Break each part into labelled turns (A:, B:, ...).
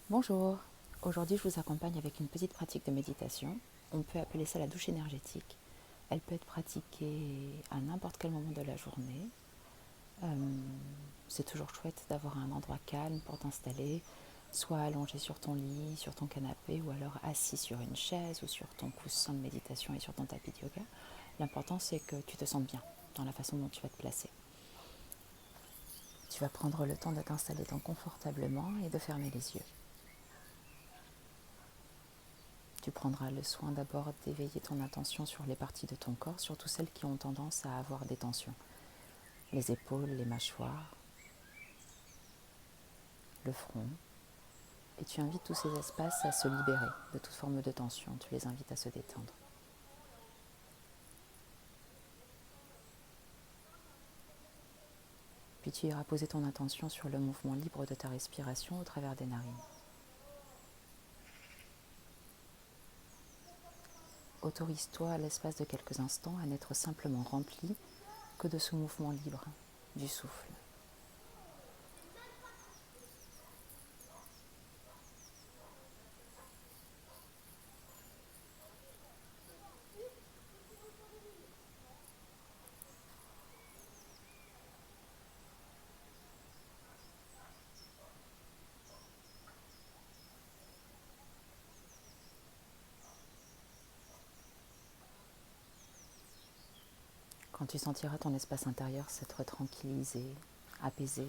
A: Bonjour, aujourd'hui je vous accompagne avec une petite pratique de méditation. On peut appeler ça la douche énergétique. Elle peut être pratiquée à n'importe quel moment de la journée. C'est toujours chouette d'avoir un endroit calme pour t'installer, soit allongé sur ton lit, sur ton canapé, ou alors assis sur une chaise ou sur ton coussin de méditation et sur ton tapis de yoga. L'important c'est que tu te sentes bien dans la façon dont tu vas te placer. Tu vas prendre le temps de t'installer confortablement et de fermer les yeux. Tu prendras le soin d'abord d'éveiller ton attention sur les parties de ton corps, surtout celles qui ont tendance à avoir des tensions. Les épaules, les mâchoires, le front. Et tu invites tous ces espaces à se libérer de toute forme de tension. Tu les invites à se détendre. Puis tu iras poser ton attention sur le mouvement libre de ta respiration au travers des narines. Autorise-toi à l'espace de quelques instants à n'être simplement rempli que de ce mouvement libre du souffle. Quand tu sentiras ton espace intérieur s'être tranquillisé, apaisé,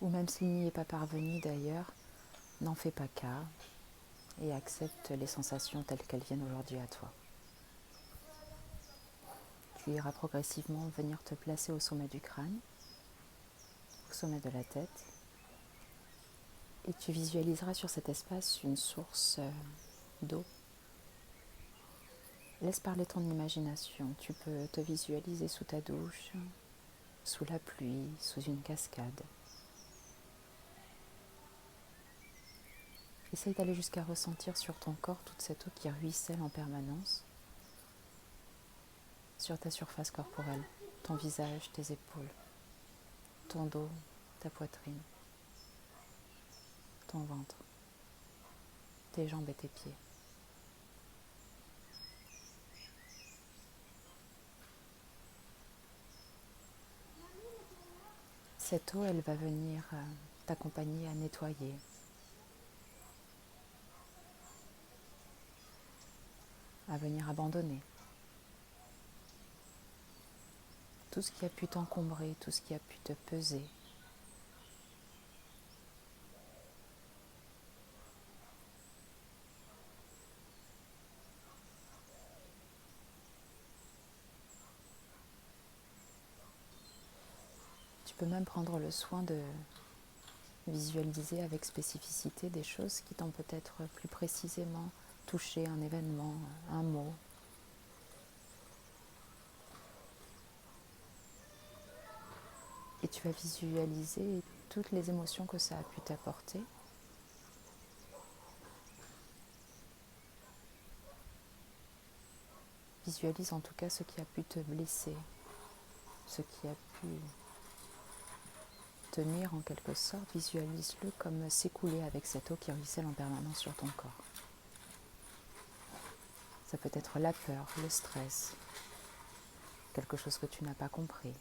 A: ou même s'il n'y est pas parvenu d'ailleurs, n'en fais pas cas et accepte les sensations telles qu'elles viennent aujourd'hui à toi. Tu iras progressivement venir te placer au sommet du crâne, au sommet de la tête, et tu visualiseras sur cet espace une source d'eau. Laisse parler ton imagination. Tu peux te visualiser sous ta douche, sous la pluie, sous une cascade. Essaye d'aller jusqu'à ressentir sur ton corps toute cette eau qui ruisselle en permanence sur ta surface corporelle, ton visage, tes épaules, ton dos, ta poitrine, ton ventre, tes jambes et tes pieds. Cette eau, elle va venir t'accompagner à nettoyer, à venir abandonner tout ce qui a pu t'encombrer, tout ce qui a pu te peser. Tu peux même prendre le soin de visualiser avec spécificité des choses qui t'ont peut-être plus précisément touché, un événement, un mot. Et tu vas visualiser toutes les émotions que ça a pu t'apporter. Visualise en tout cas ce qui a pu te blesser, ce qui a pu tenir en quelque sorte. Visualise-le comme s'écouler avec cette eau qui ruisselle en permanence sur ton corps. Ça peut être la peur, le stress, quelque chose que tu n'as pas compris.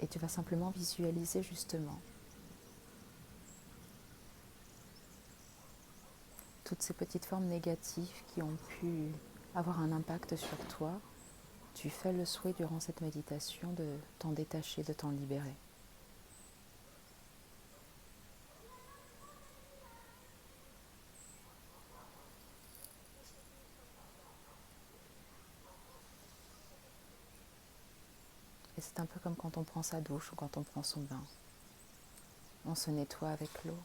A: Et tu vas simplement visualiser justement toutes ces petites formes négatives qui ont pu avoir un impact sur toi. Tu fais le souhait durant cette méditation de t'en détacher, de t'en libérer. Et c'est un peu comme quand on prend sa douche ou quand on prend son bain. On se nettoie avec l'eau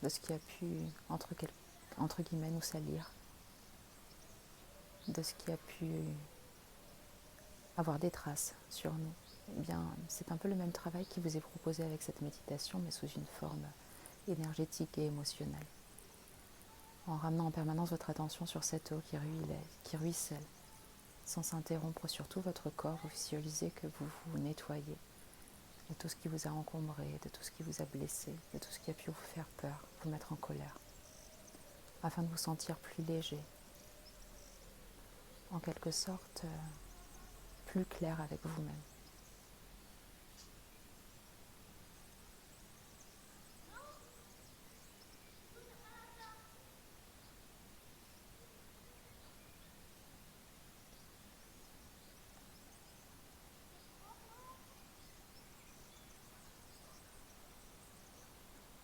A: de ce qui a pu, entre guillemets, nous salir, de ce qui a pu avoir des traces sur nous. Eh bien, c'est un peu le même travail qui vous est proposé avec cette méditation, mais sous une forme énergétique et émotionnelle. En ramenant en permanence votre attention sur cette eau qui ruisselle, sans s'interrompre sur tout votre corps, vous visualisez que vous vous nettoyez de tout ce qui vous a encombré, de tout ce qui vous a blessé, de tout ce qui a pu vous faire peur, vous mettre en colère, afin de vous sentir plus léger, en quelque sorte plus clair avec vous-même.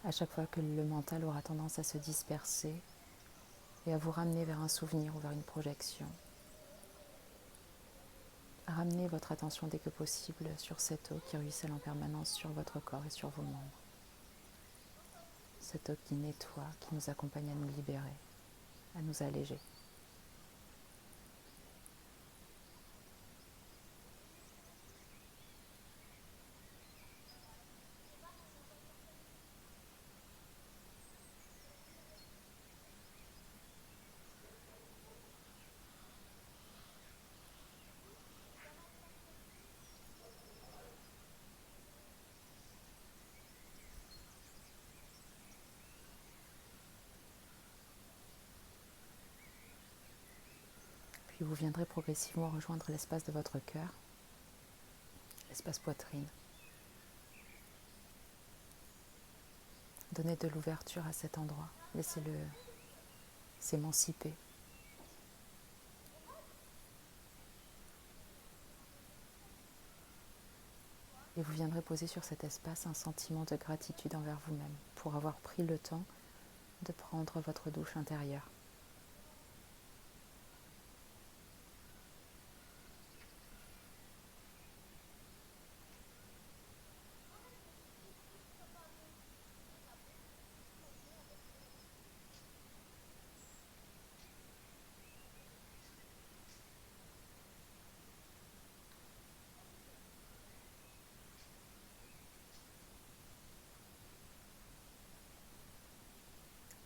A: À chaque fois que le mental aura tendance à se disperser et à vous ramener vers un souvenir ou vers une projection, ramenez votre attention dès que possible sur cette eau qui ruisselle en permanence sur votre corps et sur vos membres. Cette eau qui nettoie, qui nous accompagne à nous libérer, à nous alléger. Puis vous viendrez progressivement rejoindre l'espace de votre cœur, l'espace poitrine. Donnez de l'ouverture à cet endroit, laissez-le s'émanciper. Et vous viendrez poser sur cet espace un sentiment de gratitude envers vous-même pour avoir pris le temps de prendre votre douche intérieure.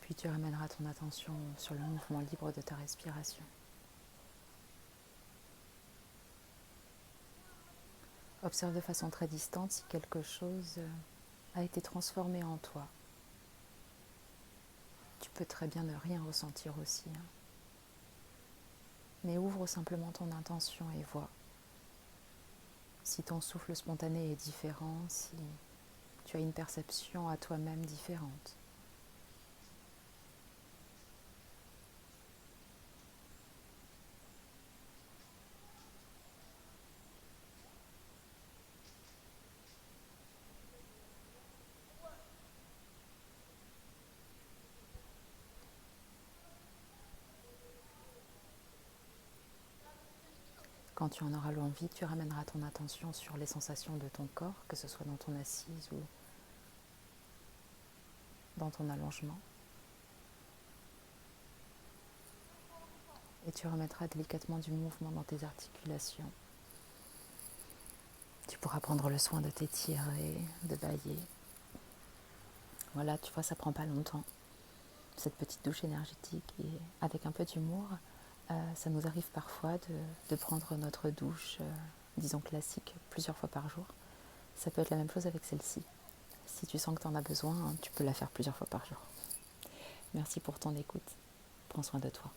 A: Puis tu ramèneras ton attention sur le mouvement libre de ta respiration. Observe de façon très distante si quelque chose a été transformé en toi. Tu peux très bien ne rien ressentir aussi, mais ouvre simplement ton intention et vois si ton souffle spontané est différent, si tu as une perception à toi-même différente. Quand tu en auras l'envie, tu ramèneras ton attention sur les sensations de ton corps, que ce soit dans ton assise ou dans ton allongement. Et tu remettras délicatement du mouvement dans tes articulations. Tu pourras prendre le soin de t'étirer, de bâiller. Voilà, tu vois, ça prend pas longtemps. Cette petite douche énergétique et avec un peu d'humour, ça nous arrive parfois de prendre notre douche, disons classique, plusieurs fois par jour. Ça peut être la même chose avec celle-ci. Si tu sens que tu en as besoin, tu peux la faire plusieurs fois par jour. Merci pour ton écoute. Prends soin de toi.